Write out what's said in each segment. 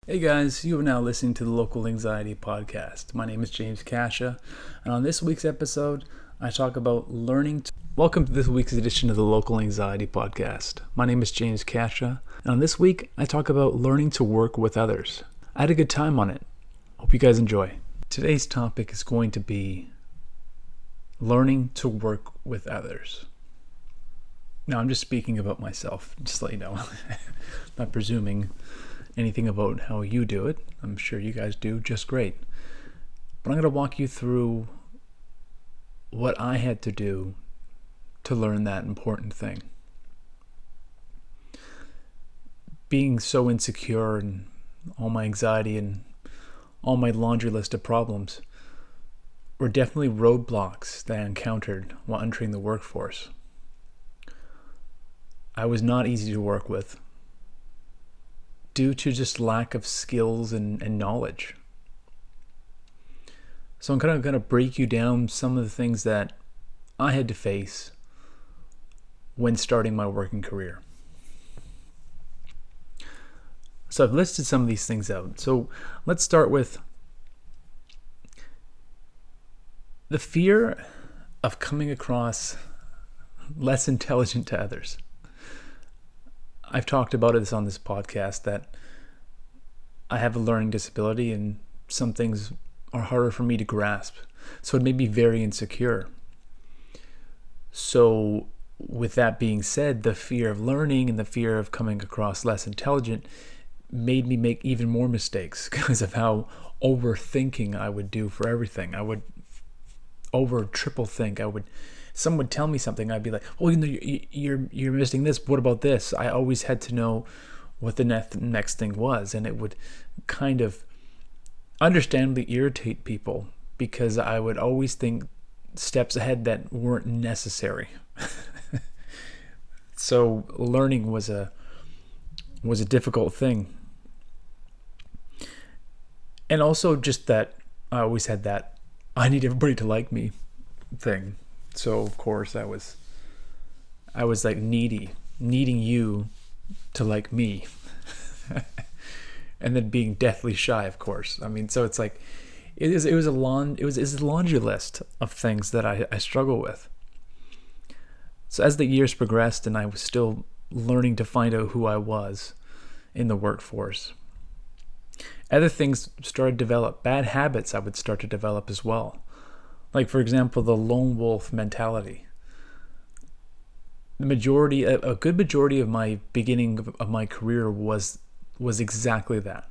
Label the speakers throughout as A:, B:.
A: Hey guys, you are now listening to the Local Anxiety Podcast. My name is James Kasha, and on this week's episode, I talk about learning to... Welcome to this week's edition of the Local Anxiety Podcast. My name is James Kasha, and on this week, I talk about learning to work with others. I had a good time on it. Hope you guys enjoy. Today's topic is going to be learning to work with others. Now, I'm just speaking about myself, just to let you know. Not presuming anything about how you do it. I'm sure you guys do just great. But I'm going to walk you through what I had to do to learn that important thing. Being so insecure and all my anxiety and all my laundry list of problems were definitely roadblocks that I encountered while entering the workforce. I was not easy to work with due to just lack of skills and knowledge. So I'm kind of going to break you down some of the things that I had to face when starting my working career. So I've listed some of these things out. So let's start with the fear of coming across less intelligent to others. I've talked about this on this podcast that I have a learning disability and some things are harder for me to grasp. So it made me very insecure. So with that being said, the fear of learning and the fear of coming across less intelligent made me make even more mistakes because of how overthinking I would do for everything. I would triple think. Someone would tell me something, I'd be like, "Oh, you're missing this. What about this?" I always had to know what the next thing was, and it would kind of understandably irritate people because I would always think steps ahead that weren't necessary. So learning was a difficult thing, and also just that I always had that I need everybody to like me thing. So of course I was like needing you to like me, and then being deathly shy, of course. I mean, so it's like it was a laundry list of things that I struggle with. So as the years progressed, and I was still learning to find out who I was in the workforce, other things started to develop. Bad habits I would start to develop as well. Like, for example, the lone wolf mentality. A good majority of my beginning of my career was exactly that.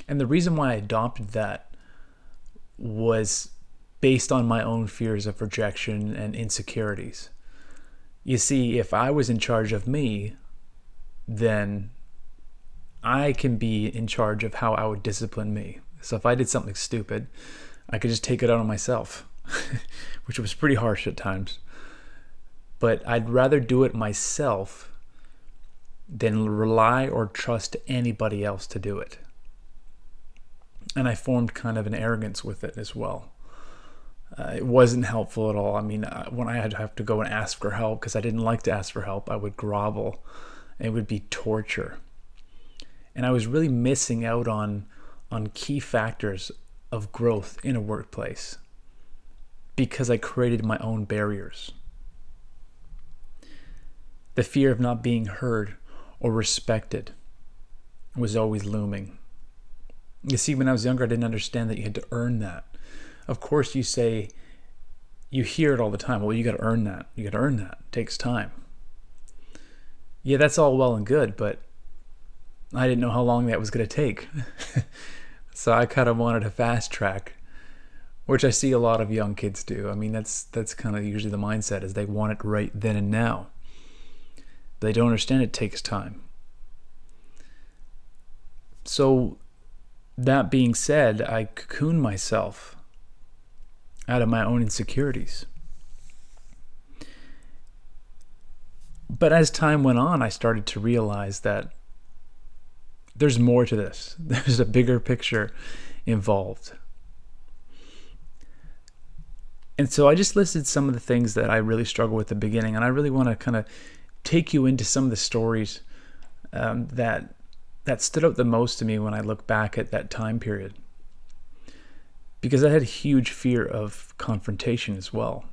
A: And the reason why I adopted that was based on my own fears of rejection and insecurities. You see, if I was in charge of me, then I can be in charge of how I would discipline me. So if I did something stupid, I could just take it out on myself, which was pretty harsh at times. But I'd rather do it myself than rely or trust anybody else to do it. And I formed kind of an arrogance with it as well. It wasn't helpful at all. I mean, when I had to have to go and ask for help, because I didn't like to ask for help, I would grovel. It would be torture. And I was really missing out on key factors of growth in a workplace because I created my own barriers. The fear of not being heard or respected was always looming. You see, when I was younger, I didn't understand that you had to earn that. Of course, you hear it all the time. Well, you got to earn that. You got to earn that. It takes time. Yeah, that's all well and good, but I didn't know how long that was going to take. So I kind of wanted a fast track, which I see a lot of young kids do. I mean, that's kind of usually the mindset, is they want it right then and now. But they don't understand it takes time. So that being said, I cocooned myself out of my own insecurities. But as time went on, I started to realize that there's more to this. There's a bigger picture involved. And so I just listed some of the things that I really struggle with at the beginning, and I really want to kind of take you into some of the stories that that stood out the most to me when I look back at that time period, because I had a huge fear of confrontation as well.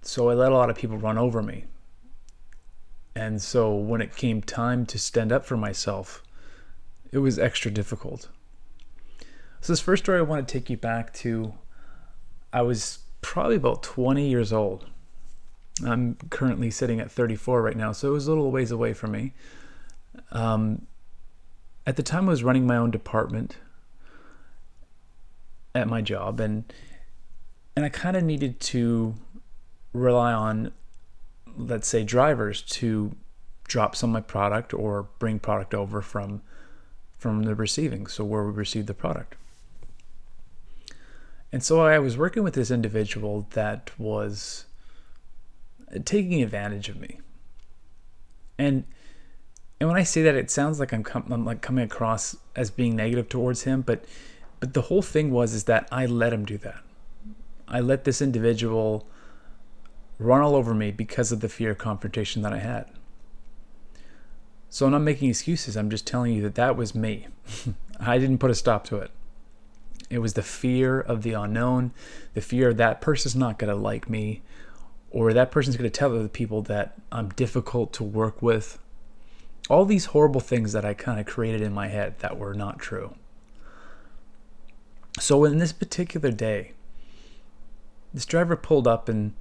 A: So I let a lot of people run over me. And so when it came time to stand up for myself, it was extra difficult. So this first story I want to take you back to, I was probably about 20 years old. I'm currently sitting at 34 right now, so it was a little ways away from me. At the time I was running my own department at my job, and I kind of needed to rely on, let's say, drivers to drop some of my product or bring product over from the receiving, so where we received the product. And so I was working with this individual that was taking advantage of me. And when I say that, it sounds like I'm like coming across as being negative towards him, but the whole thing is that I let him do that. I let this individual run all over me because of the fear of confrontation that I had. So I'm not making excuses. I'm just telling you that was me. I didn't put a stop to it. It was the fear of the unknown, the fear of that person's not going to like me, or that person's going to tell other people that I'm difficult to work with. All these horrible things that I kind of created in my head that were not true. So in this particular day, this driver pulled up and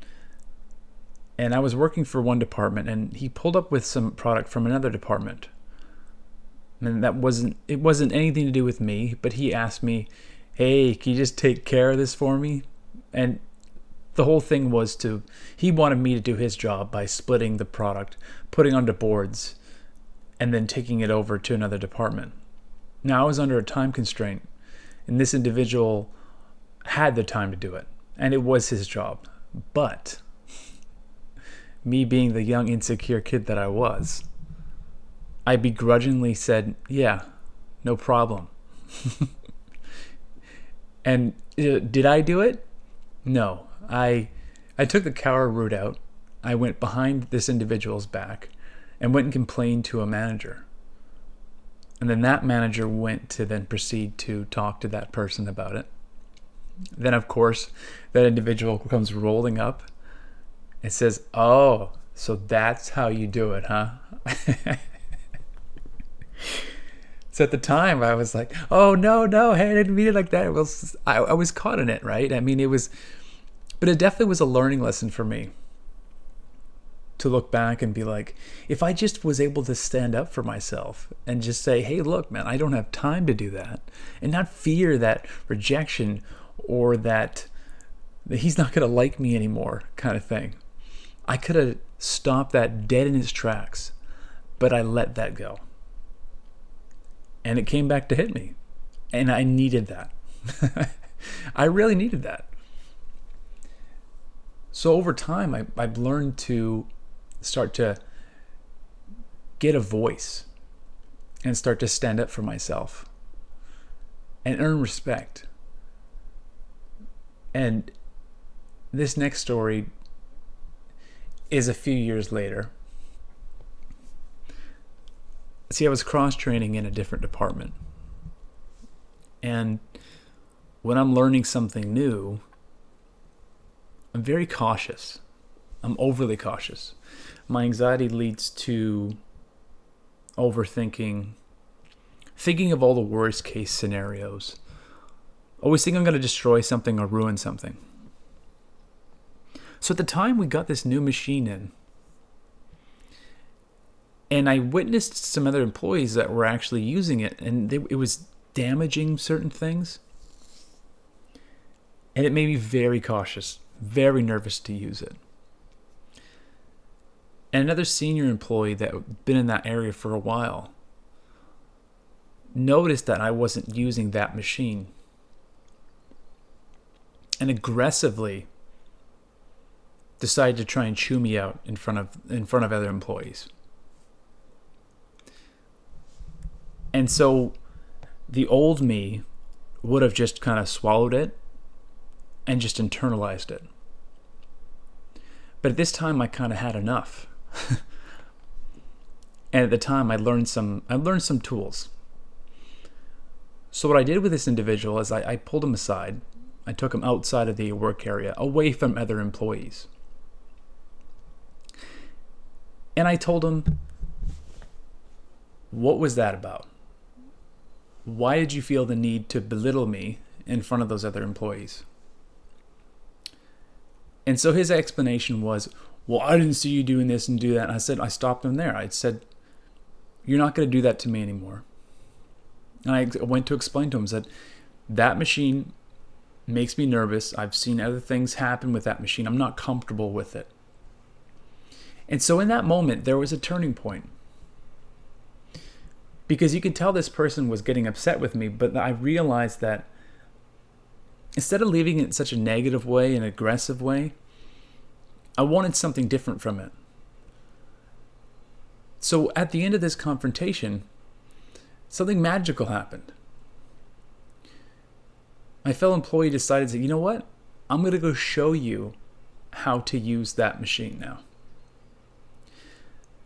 A: I was working for one department, and he pulled up with some product from another department. And it wasn't anything to do with me, but he asked me, "Hey, can you just take care of this for me?" And the whole thing was he wanted me to do his job by splitting the product, putting onto boards, and then taking it over to another department. Now I was under a time constraint, and this individual had the time to do it, and it was his job. But me being the young, insecure kid that I was, I begrudgingly said, "Yeah, no problem." And did I do it? No. I took the coward route out. I went behind this individual's back and went and complained to a manager. And then that manager went to then proceed to talk to that person about it. Then, of course, that individual comes rolling up and says, "Oh, so that's how you do it, huh?" So at the time, I was like, "Oh, no, hey, I didn't mean it like that." I was caught in it, right? I mean, but it definitely was a learning lesson for me to look back and be like, if I just was able to stand up for myself and just say, "Hey, look, man, I don't have time to do that," and not fear that rejection or that he's not going to like me anymore kind of thing. I could have stopped that dead in its tracks, but I let that go. And it came back to hit me. And I needed that. I really needed that. So over time, I've learned to start to get a voice and start to stand up for myself and earn respect. And this next story is a few years later. See, I was cross-training in a different department. And when I'm learning something new, I'm very cautious. I'm overly cautious. My anxiety leads to overthinking, thinking of all the worst case scenarios. Always think I'm going to destroy something or ruin something. So at the time we got this new machine in, and I witnessed some other employees that were actually using it, and it was damaging certain things. And it made me very cautious, very nervous to use it. And another senior employee that had been in that area for a while noticed that I wasn't using that machine and aggressively decided to try and chew me out in front of other employees. And so the old me would have just kind of swallowed it and just internalized it. But at this time, I kind of had enough. And at the time, I learned some tools. So what I did with this individual is I pulled him aside. I took him outside of the work area, away from other employees. And I told him, what was that about? Why did you feel the need to belittle me in front of those other employees? And so his explanation was, well, I didn't see you doing this and do that. And I stopped him there. I said, you're not going to do that to me anymore. And I went to explain to him, said, that machine makes me nervous. I've seen other things happen with that machine. I'm not comfortable with it. And so in that moment, there was a turning point. Because you could tell this person was getting upset with me, but I realized that instead of leaving it in such a negative way, an aggressive way, I wanted something different from it. So at the end of this confrontation, something magical happened. My fellow employee decided to say, you know what? I'm going to go show you how to use that machine now.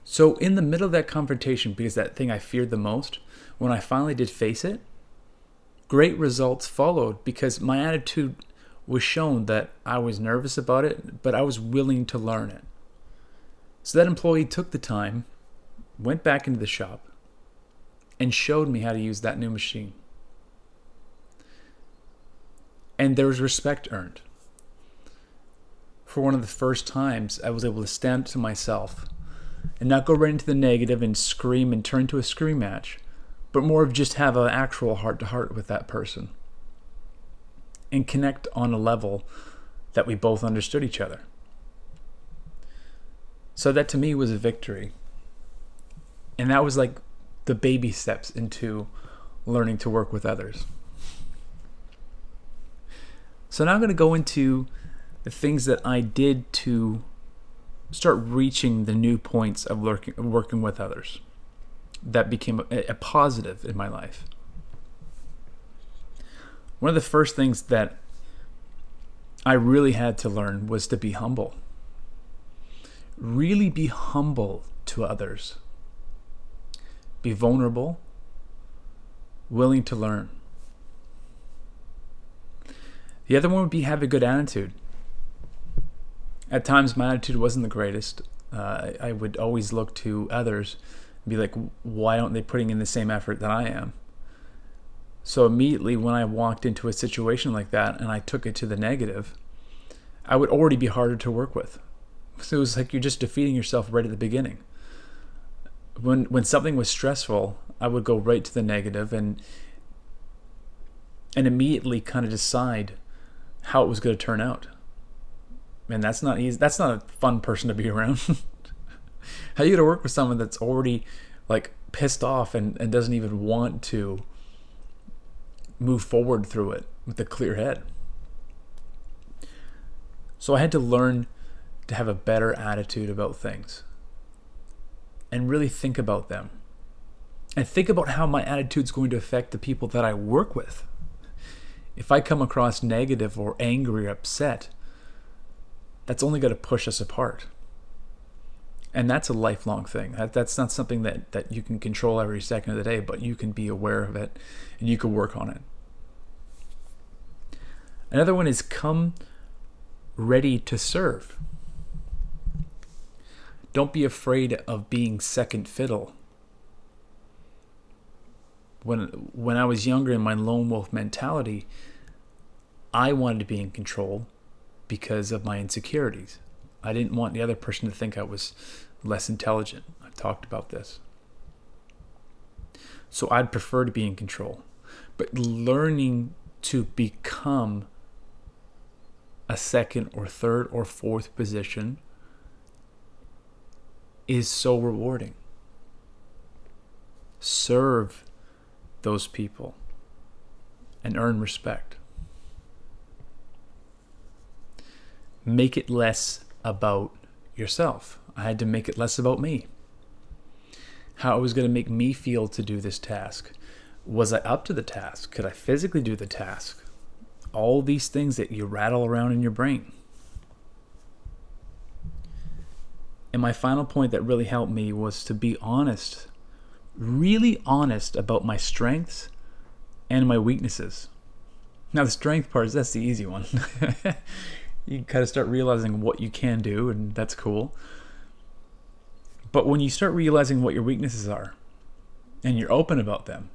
A: So in the middle of that confrontation, because that thing I feared the most, when I finally did face it, great results followed because my attitude was shown that I was nervous about it, but I was willing to learn it. So that employee took the time, went back into the shop, and showed me how to use that new machine. And there was respect earned. For one of the first times, I was able to stand up to myself and not go right into the negative and scream and turn to a scream match, but more of just have an actual heart-to-heart with that person and connect on a level that we both understood each other. So that to me was a victory. And that was like the baby steps into learning to work with others. So now I'm going to go into the things that I did to start reaching the new points of working with others that became a positive in my life. One of the first things that I really had to learn was to be humble. Really be humble to others. Be vulnerable, willing to learn. The other one would be have a good attitude. At times, my attitude wasn't the greatest. I would always look to others and be like, why aren't they putting in the same effort that I am? So immediately when I walked into a situation like that and I took it to the negative, I would already be harder to work with. So it was like you're just defeating yourself right at the beginning. When something was stressful, I would go right to the negative and immediately kind of decide how it was going to turn out. And that's not easy. That's not a fun person to be around. How are you going to work with someone that's already like pissed off and doesn't even want to move forward through it with a clear head? So I had to learn to have a better attitude about things and really think about them and think about how my attitude's going to affect the people that I work with. If I come across negative or angry or upset, that's only going to push us apart. And that's a lifelong thing. That's not something that you can control every second of the day, but you can be aware of it and you can work on it. Another one is come ready to serve. Don't be afraid of being second fiddle. When I was younger in my lone wolf mentality, I wanted to be in control because of my insecurities. I didn't want the other person to think I was less intelligent. I've talked about this. So I'd prefer to be in control. But learning to become a second or third or fourth position is so rewarding. Serve those people and earn respect. Make it less about yourself. I had to make it less about me. How it was going to make me feel to do this task. Was I up to the task? Could I physically do the task? All these things that you rattle around in your brain. And my final point that really helped me was to be honest, really honest about my strengths and my weaknesses. Now the strength part, that's the easy one. You kind of start realizing what you can do, and that's cool. But when you start realizing what your weaknesses are, and you're open about them,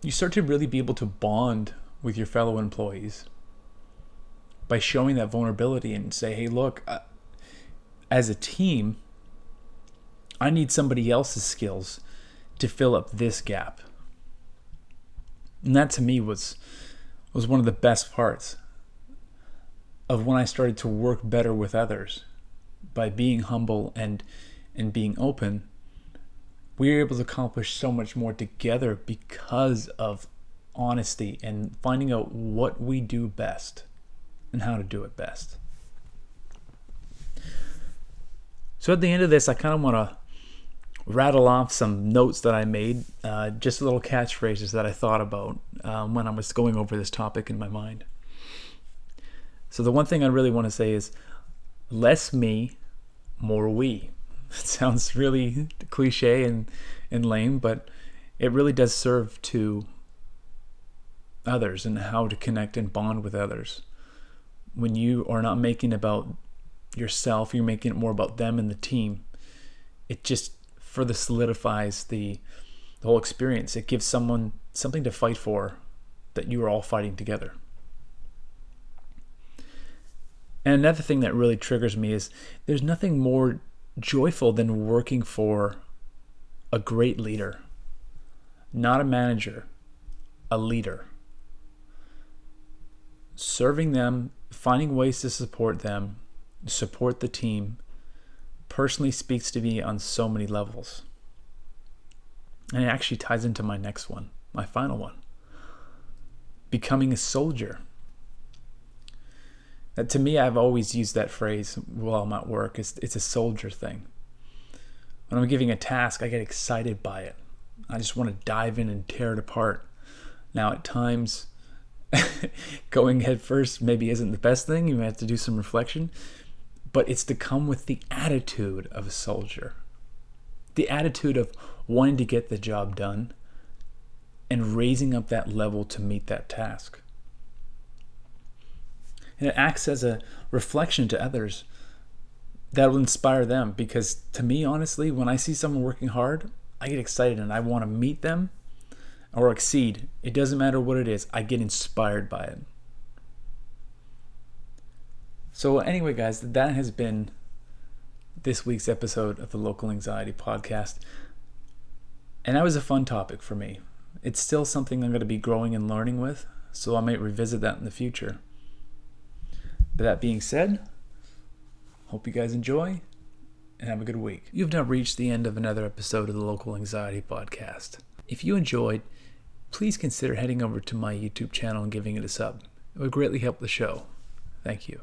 A: you start to really be able to bond with your fellow employees by showing that vulnerability and say, hey, look, as a team, I need somebody else's skills to fill up this gap. And that to me was one of the best parts of when I started to work better with others. By being humble and being open, we were able to accomplish so much more together because of honesty and finding out what we do best and how to do it best. So at the end of this, I kind of want to rattle off some notes that I made, just little catchphrases that I thought about when I was going over this topic in my mind. So the one thing I really want to say is less me, more we. It sounds really cliche and lame, but it really does serve to others and how to connect and bond with others. When you are not making about yourself, you're making it more about them and the team. It just further solidifies the whole experience. It gives someone something to fight for that you are all fighting together. And another thing that really triggers me is there's nothing more joyful than working for a great leader, not a manager, a leader. Serving them, finding ways to support them, support the team, personally speaks to me on so many levels. And it actually ties into my next one, my final one. Becoming a soldier. To me, I've always used that phrase while I'm at work. It's a soldier thing. When I'm giving a task, I get excited by it. I just want to dive in and tear it apart. Now, at times, going head first maybe isn't the best thing. You may have to do some reflection. But it's to come with the attitude of a soldier. The attitude of wanting to get the job done and raising up that level to meet that task. And it acts as a reflection to others that will inspire them, because to me, honestly, when I see someone working hard, I get excited and I want to meet them or exceed. It doesn't matter what it is. I get inspired by it. So anyway, guys, that has been this week's episode of the Local Anxiety Podcast. And that was a fun topic for me. It's still something I'm going to be growing and learning with, so I might revisit that in the future. But that being said, hope you guys enjoy and have a good week. You've now reached the end of another episode of the Local Anxiety Podcast. If you enjoyed, please consider heading over to my YouTube channel and giving it a sub. It would greatly help the show. Thank you.